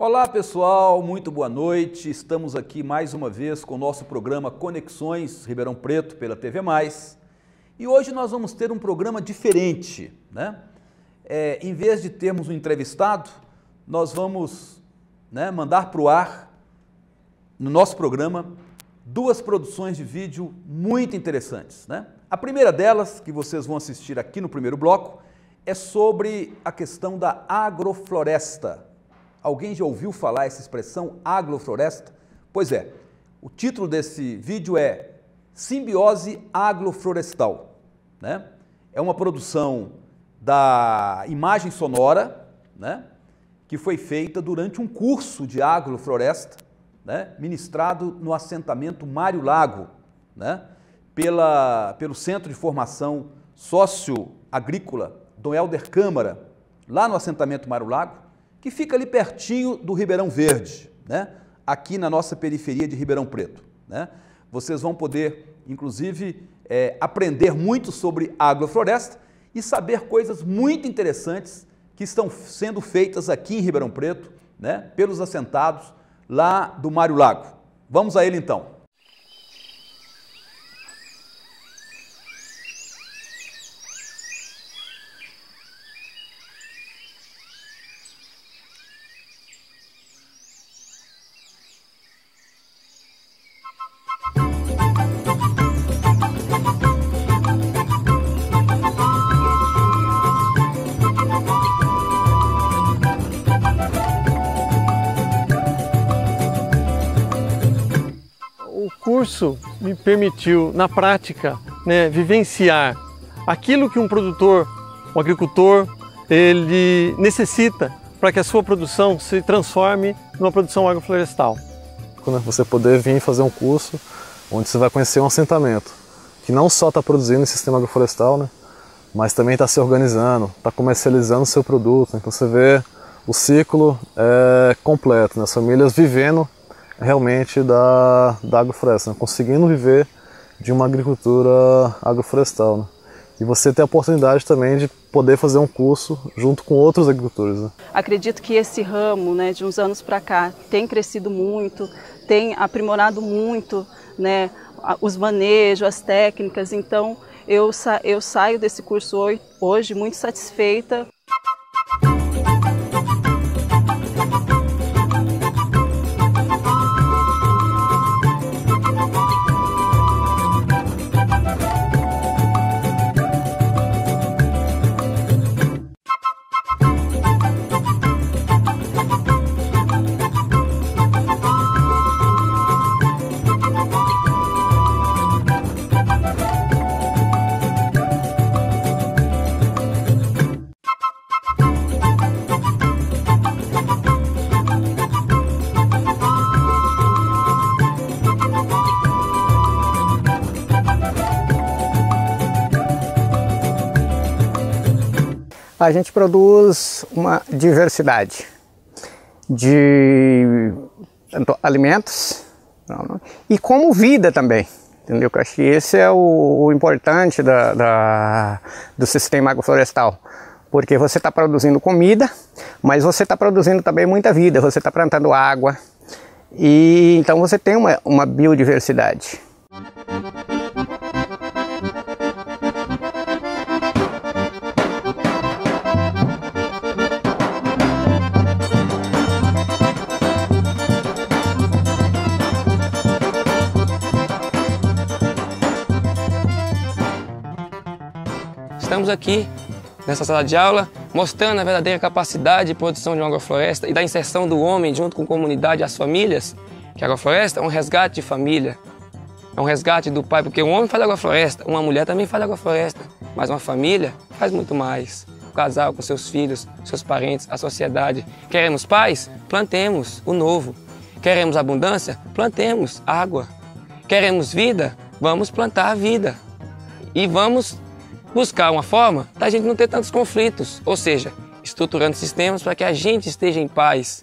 Olá pessoal, muito boa noite. Estamos aqui mais uma vez com o nosso programa Conexões Ribeirão Preto pela TV+. E hoje nós vamos ter um programa diferente, né? Em vez de termos um entrevistado, nós vamos mandar para o ar, no nosso programa, duas produções de vídeo muito interessantes, né? A primeira delas, que vocês vão assistir aqui no primeiro bloco, é sobre a questão da agrofloresta. Alguém já ouviu falar essa expressão agrofloresta? Pois é, o título desse vídeo é Simbiose Agroflorestal, né? É uma produção da imagem sonora, né? Que foi feita durante um curso de agrofloresta, né? Ministrado no assentamento Mário Lago, né? Pelo Centro de Formação Socioagrícola Dom Helder Câmara, lá no assentamento Mário Lago, que fica ali pertinho do Ribeirão Verde, né? Aqui na nossa periferia de Ribeirão Preto, né? Vocês vão poder, inclusive, aprender muito sobre agrofloresta e saber coisas muito interessantes que estão sendo feitas aqui em Ribeirão Preto, né? Pelos assentados lá do Mário Lago. Vamos a ele então. O curso me permitiu, na prática, vivenciar aquilo que um produtor, um agricultor, ele necessita para que a sua produção se transforme numa produção agroflorestal. Quando você poder vir fazer um curso onde você vai conhecer um assentamento que não só está produzindo esse sistema agroflorestal, né, mas também está se organizando, está comercializando o seu produto. Então você vê o ciclo completo, né, as famílias vivendo realmente da agrofloresta, né? Conseguindo viver de uma agricultura agroflorestal, né? E você tem a oportunidade também de poder fazer um curso junto com outros agricultores, né? Acredito que esse ramo, de uns anos para cá, tem crescido muito, tem aprimorado muito, os manejos, as técnicas. Então eu saio desse curso hoje muito satisfeita. A gente produz uma diversidade de alimentos e como vida também, entendeu? Eu acho que esse é o importante do sistema agroflorestal, porque você está produzindo comida, mas você está produzindo também muita vida, você está plantando água, e então você tem uma biodiversidade. Estamos aqui nessa sala de aula mostrando a verdadeira capacidade de produção de uma agrofloresta e da inserção do homem junto com a comunidade e as famílias, que a agrofloresta é um resgate de família, é um resgate do pai, porque um homem faz agrofloresta, uma mulher também faz agrofloresta, mas uma família faz muito mais. O casal com seus filhos, seus parentes, a sociedade. Queremos paz? Plantemos o novo. Queremos abundância? Plantemos água. Queremos vida? Vamos plantar a vida. E vamos buscar uma forma da gente não ter tantos conflitos, ou seja, estruturando sistemas para que a gente esteja em paz.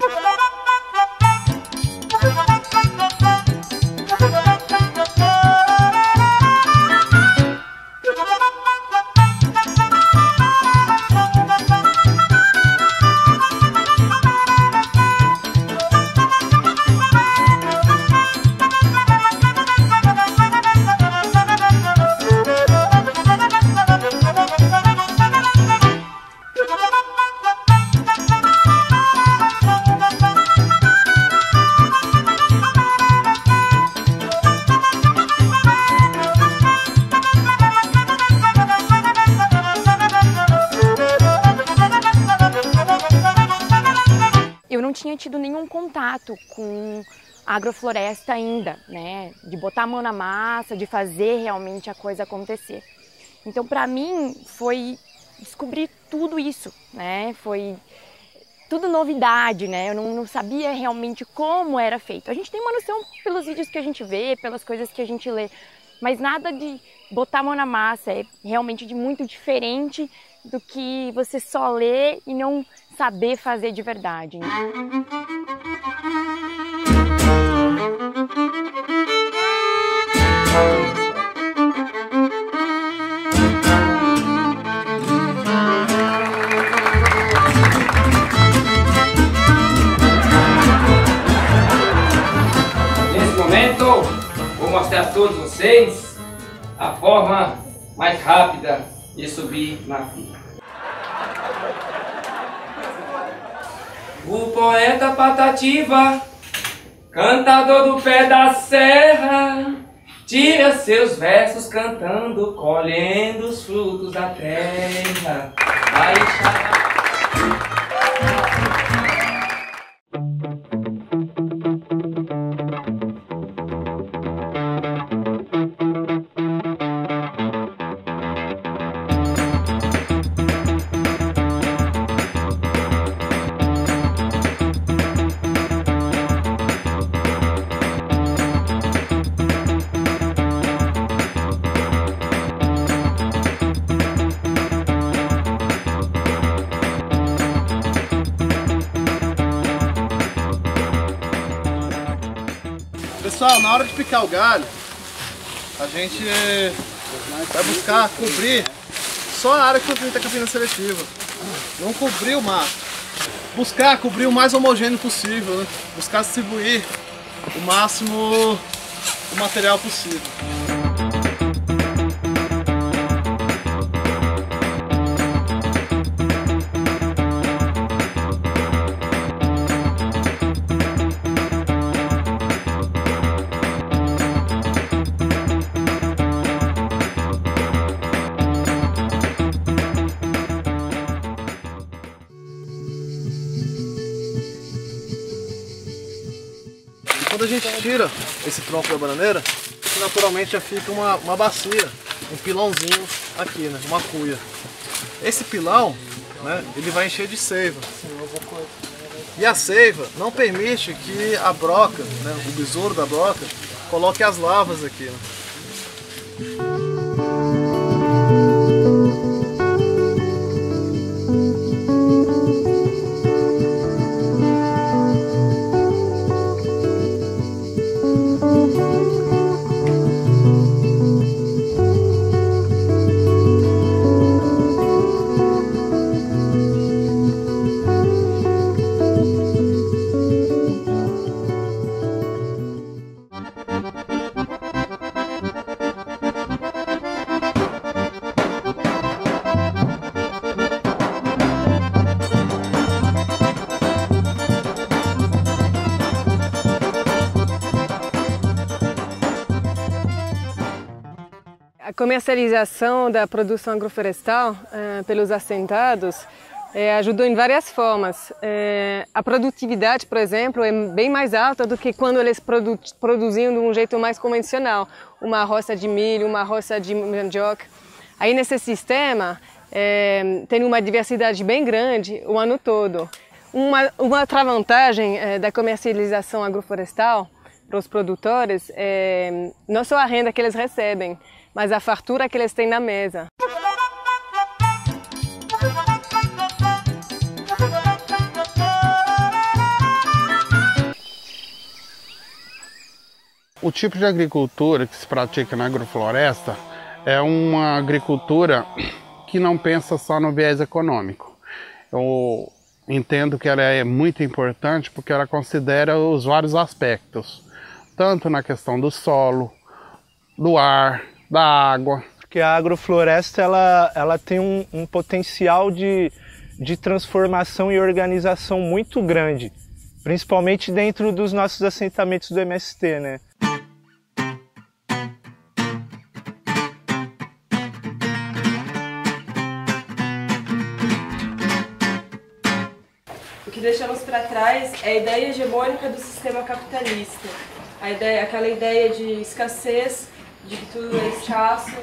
tinha tido nenhum contato com agrofloresta ainda, né? De botar a mão na massa, de fazer realmente a coisa acontecer. Então, para mim, foi descobrir tudo isso, né? Foi tudo novidade, né? Eu não sabia realmente como era feito. A gente tem uma noção pelos vídeos que a gente vê, pelas coisas que a gente lê, mas nada de botar a mão na massa, é realmente muito diferente do que você só ler e não saber fazer de verdade. Nesse momento, vou mostrar a todos vocês a forma mais rápida de subir na fila. O poeta Patativa, cantador do pé da serra, tira seus versos cantando, colhendo os frutos da terra. Vai, Pessoal, na hora de picar o galho, a gente vai buscar cobrir só a área que foi feita a capina seletiva. Não cobrir o mato. Buscar cobrir o mais homogêneo possível, né? Buscar distribuir o máximo o material possível. Quando a gente tira esse tronco da bananeira, naturalmente já fica uma bacia, um pilãozinho aqui, né? Uma cuia. Esse pilão, né, ele vai encher de seiva. E a seiva não permite que a broca, né, o besouro da broca, coloque as larvas aqui, né? A comercialização da produção agroflorestal pelos assentados ajudou em várias formas. A produtividade, por exemplo, é bem mais alta do que quando eles produziam de um jeito mais convencional, uma roça de milho, uma roça de mandioca. Aí nesse sistema tem uma diversidade bem grande o ano todo. Uma outra vantagem da comercialização agroflorestal para os produtores é não só a renda que eles recebem, mas a fartura que eles têm na mesa. O tipo de agricultura que se pratica na agrofloresta é uma agricultura que não pensa só no viés econômico. Eu entendo que ela é muito importante porque ela considera os vários aspectos, tanto na questão do solo, do ar, da água. Porque a agrofloresta ela tem um potencial de transformação e organização muito grande, principalmente dentro dos nossos assentamentos do MST, né? que deixamos para trás é a ideia hegemônica do sistema capitalista. Aquela ideia de escassez, de que tudo é escasso.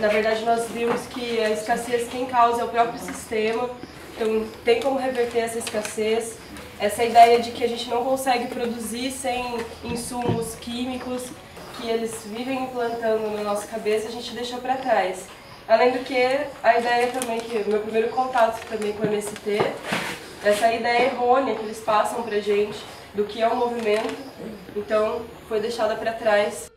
Na verdade, nós vimos que a escassez quem causa é o próprio sistema, então tem como reverter essa escassez. Essa ideia de que a gente não consegue produzir sem insumos químicos que eles vivem implantando na nossa cabeça, a gente deixou para trás. Além do que, a ideia também, que o meu primeiro contato também com o MST, essa ideia errônea que eles passam pra gente do que é um movimento, então foi deixada para trás.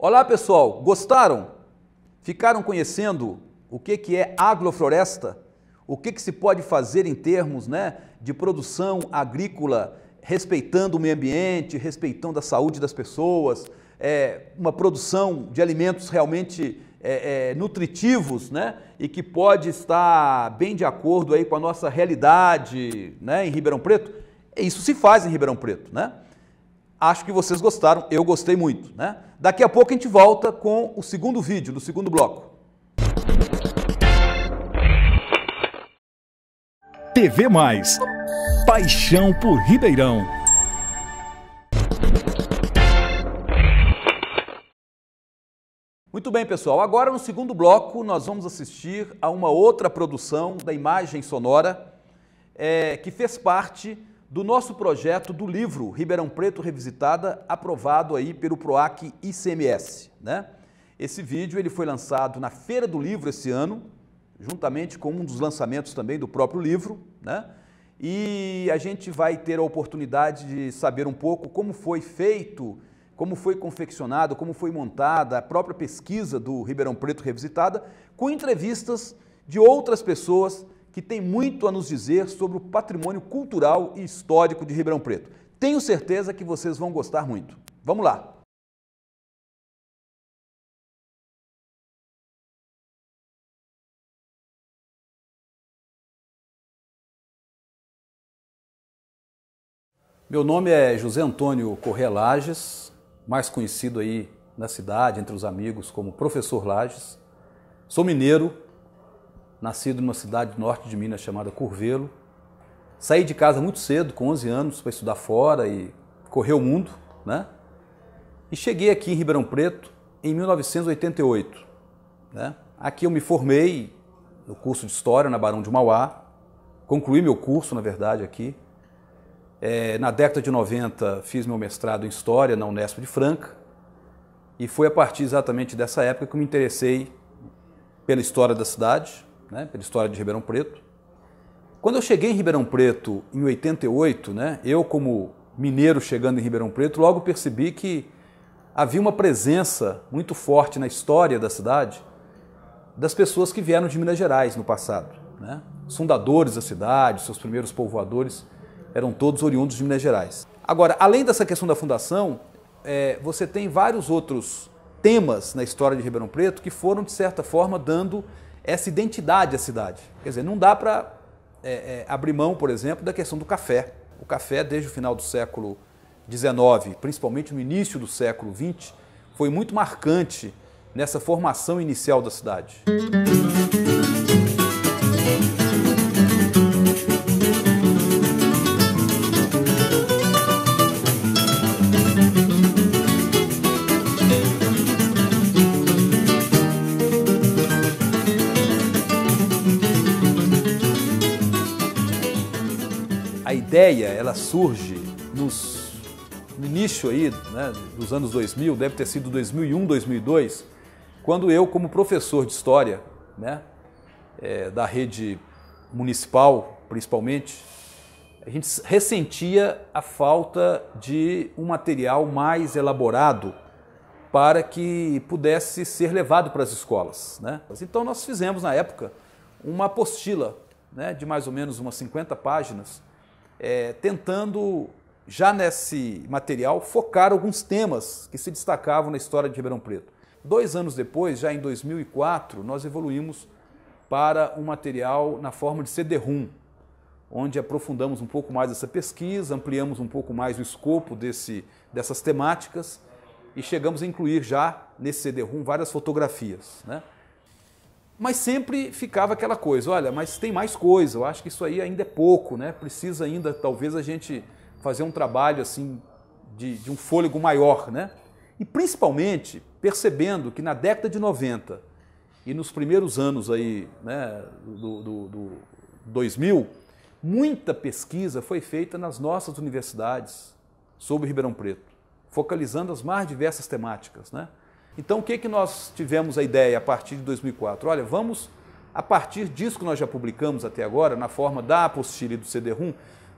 Olá pessoal, gostaram? Ficaram conhecendo o que é agrofloresta? O que se pode fazer em termos, né, de produção agrícola, respeitando o meio ambiente, respeitando a saúde das pessoas, uma produção de alimentos realmente nutritivos, né, e que pode estar bem de acordo aí com a nossa realidade, né, em Ribeirão Preto? Isso se faz em Ribeirão Preto, né? Acho que vocês gostaram, eu gostei muito, né? Daqui a pouco a gente volta com o segundo vídeo, do segundo bloco. TV Mais. Paixão por Ribeirão. Muito bem, pessoal. Agora, no segundo bloco, nós vamos assistir a uma outra produção da imagem sonora que fez parte do nosso projeto do livro Ribeirão Preto Revisitada, aprovado aí pelo PROAC ICMS, né? Esse vídeo ele foi lançado na Feira do Livro esse ano, juntamente com um dos lançamentos também do próprio livro, né? E a gente vai ter a oportunidade de saber um pouco como foi feito, como foi confeccionado, como foi montada a própria pesquisa do Ribeirão Preto Revisitada, com entrevistas de outras pessoas que tem muito a nos dizer sobre o patrimônio cultural e histórico de Ribeirão Preto. Tenho certeza que vocês vão gostar muito. Vamos lá! Meu nome é José Antônio Corrêa Lages, mais conhecido aí na cidade, entre os amigos, como Professor Lages. Sou mineiro, nascido numa cidade do norte de Minas chamada Curvelo. Saí de casa muito cedo, com 11 anos, para estudar fora e correr o mundo, né? E cheguei aqui em Ribeirão Preto em 1988, né? Aqui eu me formei no curso de História na Barão de Mauá, concluí meu curso, na verdade, aqui. Na década de 90 fiz meu mestrado em História na Unesp de Franca e foi a partir exatamente dessa época que eu me interessei pela história da cidade, né, pela história de Ribeirão Preto. Quando eu cheguei em Ribeirão Preto em 88, né, eu como mineiro chegando em Ribeirão Preto, logo percebi que havia uma presença muito forte na história da cidade das pessoas que vieram de Minas Gerais no passado, né? Os fundadores da cidade, seus primeiros povoadores, eram todos oriundos de Minas Gerais. Agora, além dessa questão da fundação, você tem vários outros temas na história de Ribeirão Preto que foram, de certa forma, dando essa identidade à cidade. Quer dizer, não dá para abrir mão, por exemplo, da questão do café. O café, desde o final do século XIX, principalmente no início do século XX, foi muito marcante nessa formação inicial da cidade. A ideia, ela surge no início aí, né, dos anos 2000, deve ter sido 2001, 2002, quando eu, como professor de História, né, da rede municipal, principalmente, a gente ressentia a falta de um material mais elaborado para que pudesse ser levado para as escolas, né? Então nós fizemos, na época, uma apostila, né, de mais ou menos umas 50 páginas, tentando, já nesse material, focar alguns temas que se destacavam na história de Ribeirão Preto. 2 anos depois, já em 2004, nós evoluímos para um material na forma de CD-ROM, onde aprofundamos um pouco mais essa pesquisa, ampliamos um pouco mais o escopo dessas temáticas e chegamos a incluir já nesse CD-ROM várias fotografias, né? Mas sempre ficava aquela coisa, olha, mas tem mais coisa, eu acho que isso aí ainda é pouco, né? Precisa ainda, talvez, a gente fazer um trabalho assim de um fôlego maior, né? E principalmente percebendo que na década de 90 e nos primeiros anos aí, né, do 2000, muita pesquisa foi feita nas nossas universidades sobre Ribeirão Preto, focalizando as mais diversas temáticas, né? Então, o que nós tivemos a ideia a partir de 2004? Olha, vamos, a partir disso que nós já publicamos até agora, na forma da apostila e do CD-ROM,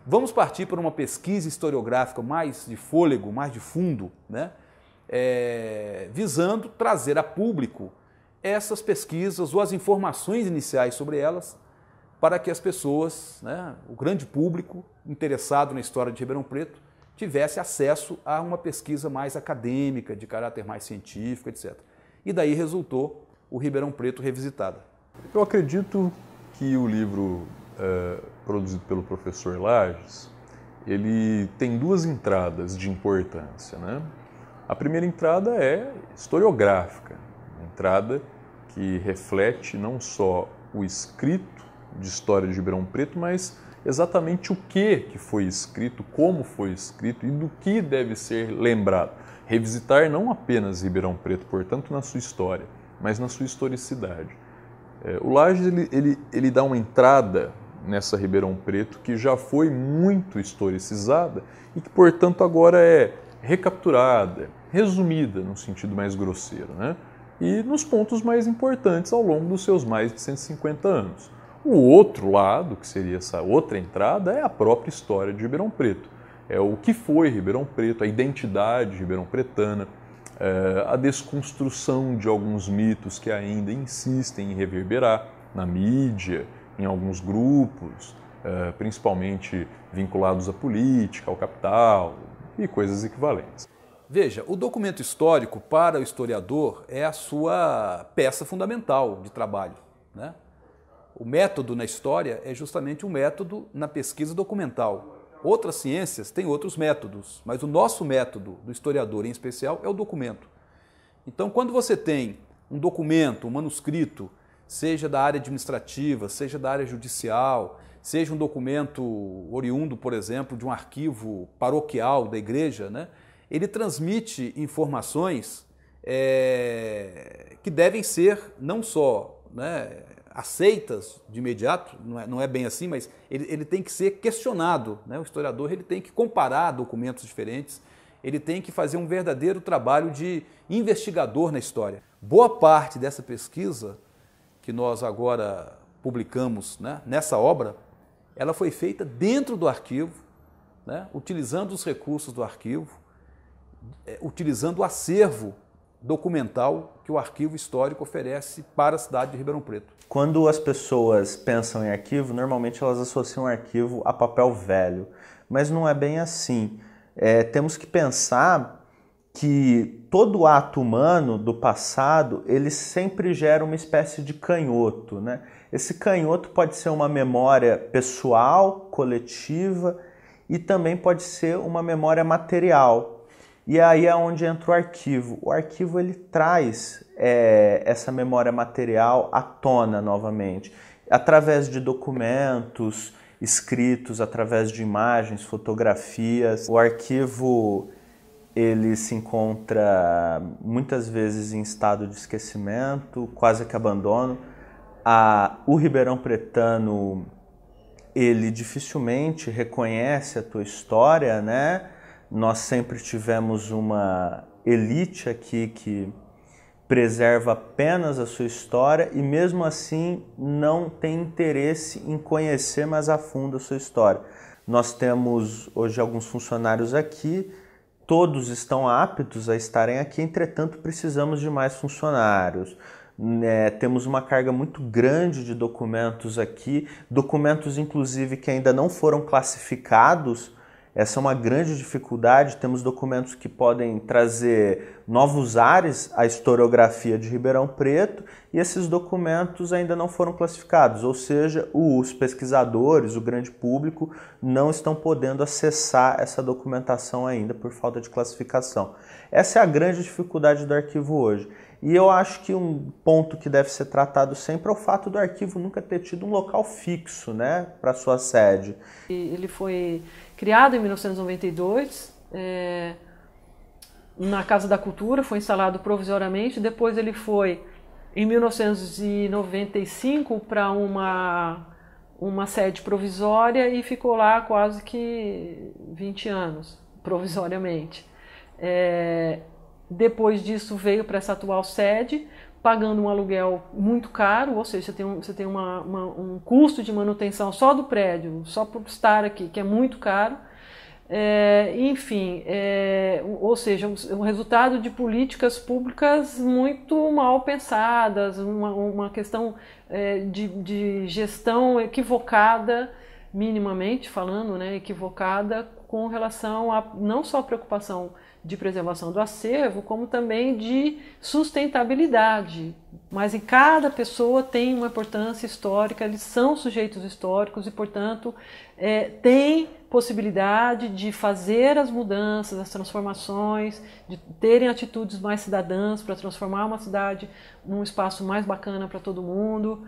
vamos partir para uma pesquisa historiográfica mais de fôlego, mais de fundo, né? Visando trazer a público essas pesquisas ou as informações iniciais sobre elas, para que as pessoas, né, o grande público interessado na história de Ribeirão Preto, tivesse acesso a uma pesquisa mais acadêmica, de caráter mais científico, etc. E daí resultou o Ribeirão Preto Revisitada. Eu acredito que o livro produzido pelo professor Lages, ele tem 2 entradas de importância, né? A primeira entrada é historiográfica, uma entrada que reflete não só o escrito de história de Ribeirão Preto, mas exatamente o que foi escrito, como foi escrito e do que deve ser lembrado. Revisitar não apenas Ribeirão Preto, portanto, na sua história, mas na sua historicidade. O Lages ele dá uma entrada nessa Ribeirão Preto que já foi muito historicizada e que, portanto, agora é recapturada, resumida no sentido mais grosseiro, né? E nos pontos mais importantes ao longo dos seus mais de 150 anos. O outro lado, que seria essa outra entrada, é a própria história de Ribeirão Preto. É o que foi Ribeirão Preto, a identidade ribeirão-pretana, a desconstrução de alguns mitos que ainda insistem em reverberar na mídia, em alguns grupos, principalmente vinculados à política, ao capital e coisas equivalentes. Veja, o documento histórico para o historiador é a sua peça fundamental de trabalho, né? O método na história é justamente um método na pesquisa documental. Outras ciências têm outros métodos, mas o nosso método do historiador, em especial, é o documento. Então, quando você tem um documento, um manuscrito, seja da área administrativa, seja da área judicial, seja um documento oriundo, por exemplo, de um arquivo paroquial da igreja, né? Ele transmite informações que devem ser não só, né, aceitas de imediato, não é bem assim, mas ele tem que ser questionado, né? O historiador ele tem que comparar documentos diferentes, ele tem que fazer um verdadeiro trabalho de investigador na história. Boa parte dessa pesquisa que nós agora publicamos, né, nessa obra, ela foi feita dentro do arquivo, né, utilizando os recursos do arquivo, utilizando o acervo documental que o arquivo histórico oferece para a cidade de Ribeirão Preto. Quando as pessoas pensam em arquivo, normalmente elas associam arquivo a papel velho, mas não é bem assim. Temos que pensar que todo ato humano do passado, ele sempre gera uma espécie de canhoto, né? Esse canhoto pode ser uma memória pessoal, coletiva, e também pode ser uma memória material. E aí é onde entra o arquivo. O arquivo ele traz essa memória material à tona novamente, através de documentos escritos, através de imagens, fotografias. O arquivo ele se encontra muitas vezes em estado de esquecimento, quase que abandono. O ribeirão pretano ele dificilmente reconhece a tua história, né? Nós sempre tivemos uma elite aqui que preserva apenas a sua história e mesmo assim não tem interesse em conhecer mais a fundo a sua história. Nós temos hoje alguns funcionários aqui, todos estão aptos a estarem aqui, entretanto precisamos de mais funcionários. Temos uma carga muito grande de documentos aqui, documentos inclusive que ainda não foram classificados. Essa é uma grande dificuldade. Temos documentos que podem trazer novos ares à historiografia de Ribeirão Preto e esses documentos ainda não foram classificados, ou seja, os pesquisadores, o grande público, não estão podendo acessar essa documentação ainda por falta de classificação. Essa é a grande dificuldade do arquivo hoje. E eu acho que um ponto que deve ser tratado sempre é o fato do arquivo nunca ter tido um local fixo, né, para sua sede. Ele foi criado em 1992, na Casa da Cultura, foi instalado provisoriamente, depois ele foi, em 1995, para uma sede provisória e ficou lá quase que 20 anos, provisoriamente. Depois disso veio para essa atual sede, pagando um aluguel muito caro, ou seja, você tem um custo de manutenção só do prédio, só por estar aqui, que é muito caro. Ou seja, um resultado de políticas públicas muito mal pensadas, uma questão de gestão equivocada, minimamente falando, né, equivocada com relação a não só a preocupação de preservação do acervo, como também de sustentabilidade. Mas em cada pessoa tem uma importância histórica, eles são sujeitos históricos e, portanto, tem possibilidade de fazer as mudanças, as transformações, de terem atitudes mais cidadãs para transformar uma cidade num espaço mais bacana para todo mundo,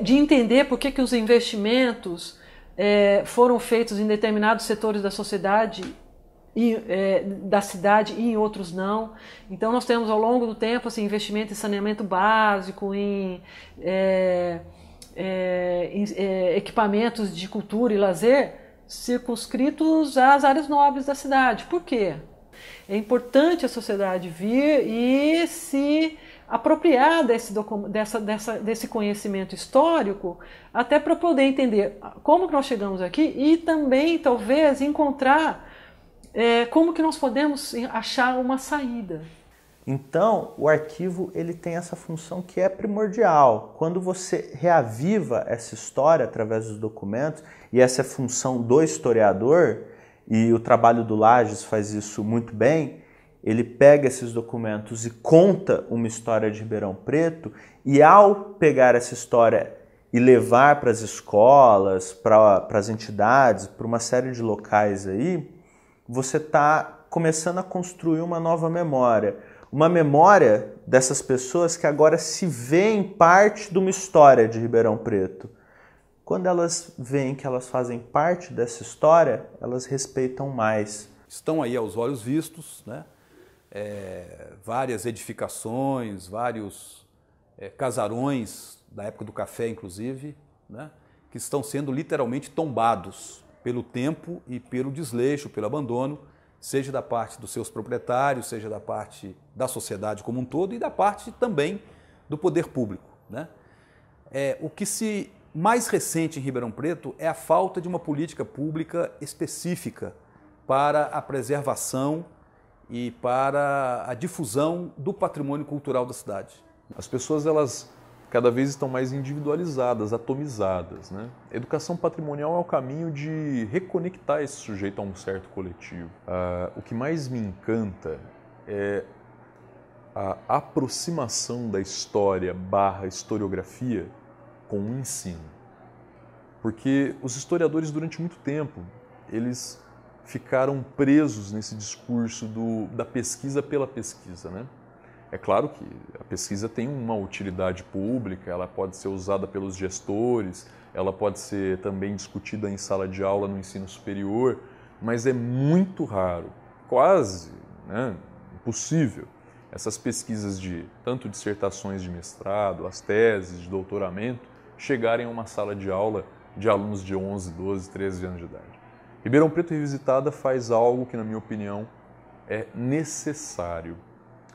de entender por que os investimentos foram feitos em determinados setores da sociedade, da cidade e em outros não. Então nós temos ao longo do tempo assim, investimento em saneamento básico, em equipamentos de cultura e lazer circunscritos às áreas nobres da cidade. Por quê? É importante a sociedade vir e se apropriar desse conhecimento histórico, até para poder entender como que nós chegamos aqui e também talvez encontrar como que nós podemos achar uma saída. Então, o arquivo ele tem essa função que é primordial. Quando você reaviva essa história através dos documentos, e essa é a função do historiador, e o trabalho do Lages faz isso muito bem, ele pega esses documentos e conta uma história de Ribeirão Preto, e ao pegar essa história e levar para as escolas, para as entidades, para uma série de locais aí, você está começando a construir uma nova memória. Uma memória dessas pessoas que agora se veem parte de uma história de Ribeirão Preto. Quando elas veem que elas fazem parte dessa história, elas respeitam mais. Estão aí aos olhos vistos, né? Várias edificações, vários casarões, da época do café inclusive, né? Que estão sendo literalmente tombados pelo tempo e pelo desleixo, pelo abandono, seja da parte dos seus proprietários, seja da parte da sociedade como um todo e da parte também do poder público, né? O que se mais recente em Ribeirão Preto é a falta de uma política pública específica para a preservação e para a difusão do patrimônio cultural da cidade. As pessoas, elas cada vez estão mais individualizadas, atomizadas, né? A educação patrimonial é o caminho de reconectar esse sujeito a um certo coletivo. O que mais me encanta é a aproximação da história / historiografia com o ensino. Porque os historiadores, durante muito tempo, eles ficaram presos nesse discurso da pesquisa pela pesquisa, né? É claro que a pesquisa tem uma utilidade pública, ela pode ser usada pelos gestores, ela pode ser também discutida em sala de aula no ensino superior, mas é muito raro, quase impossível, essas pesquisas de tanto dissertações de mestrado, as teses de doutoramento, chegarem a uma sala de aula de alunos de 11, 12, 13 anos de idade. Ribeirão Preto Revisitada faz algo que, na minha opinião, é necessário.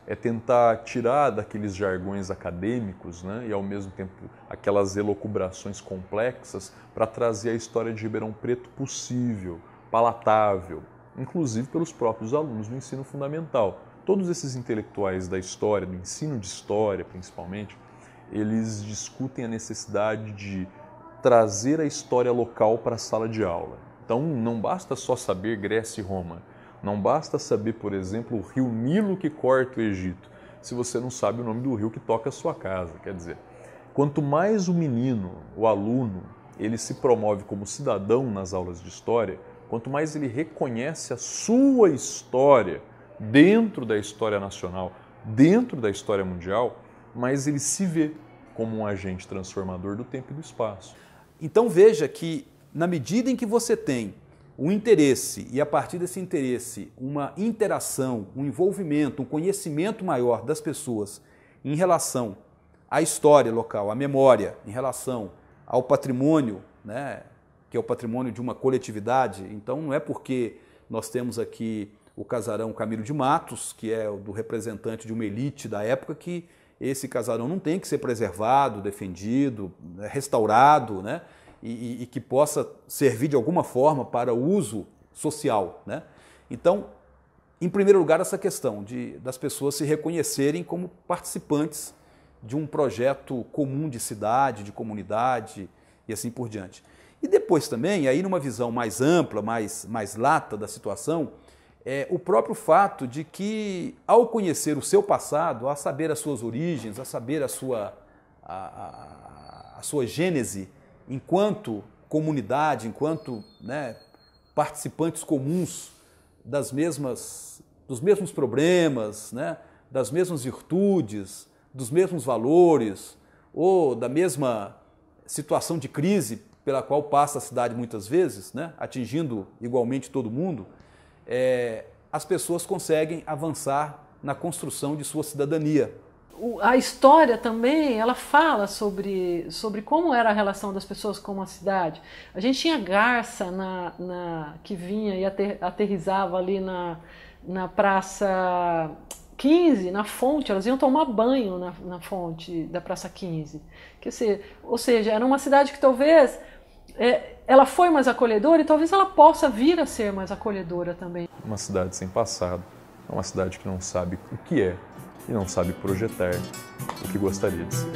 É tentar tirar daqueles jargões acadêmicos, né, e ao mesmo tempo aquelas elucubrações complexas para trazer a história de Ribeirão Preto possível, palatável, inclusive pelos próprios alunos do ensino fundamental. Todos esses intelectuais da história, do ensino de história principalmente, eles discutem a necessidade de trazer a história local para a sala de aula. Então não basta só saber Grécia e Roma, não basta saber, por exemplo, o rio Nilo que corta o Egito, se você não sabe o nome do rio que toca a sua casa. Quer dizer, quanto mais o menino, o aluno, ele se promove como cidadão nas aulas de história, quanto mais ele reconhece a sua história dentro da história nacional, dentro da história mundial, mais ele se vê como um agente transformador do tempo e do espaço. Então veja que, na medida em que você tem um interesse e, a partir desse interesse, uma interação, um envolvimento, um conhecimento maior das pessoas em relação à história local, à memória, em relação ao patrimônio, né, que é o patrimônio de uma coletividade. Então não é porque nós temos aqui o casarão Camilo de Matos, que é o do representante de uma elite da época, que esse casarão não tem que ser preservado, defendido, restaurado, né? E que possa servir de alguma forma para uso social, né? Então, em primeiro lugar, essa questão das pessoas se reconhecerem como participantes de um projeto comum de cidade, de comunidade e assim por diante. E depois também, aí numa visão mais ampla, mais lata da situação, o próprio fato de que, ao conhecer o seu passado, a saber as suas origens, a saber a sua gênese, enquanto comunidade, enquanto, né, participantes comuns dos mesmos problemas, né, das mesmas virtudes, dos mesmos valores, ou da mesma situação de crise pela qual passa a cidade muitas vezes, né, atingindo igualmente todo mundo, as pessoas conseguem avançar na construção de sua cidadania. A história também, ela fala sobre como era a relação das pessoas com a cidade. A gente tinha garça que vinha e aterrissava ali na Praça 15, na fonte, elas iam tomar banho na fonte da Praça 15. Ou seja, era uma cidade que talvez ela foi mais acolhedora e talvez ela possa vir a ser mais acolhedora também. Uma cidade sem passado, é uma cidade que não sabe o que é e não sabe projetar o que gostaria de ser.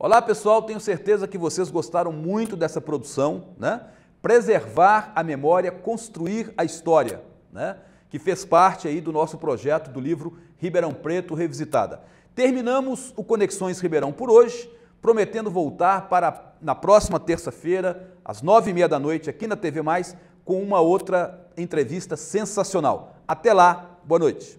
Olá pessoal, tenho certeza que vocês gostaram muito dessa produção, né? Preservar a memória, construir a história, né? Que fez parte aí do nosso projeto do livro Ribeirão Preto Revisitada. Terminamos o Conexões Ribeirão por hoje, prometendo voltar na próxima terça-feira, às 9h30 da noite, aqui na TV Mais, com uma outra entrevista sensacional. Até lá, boa noite.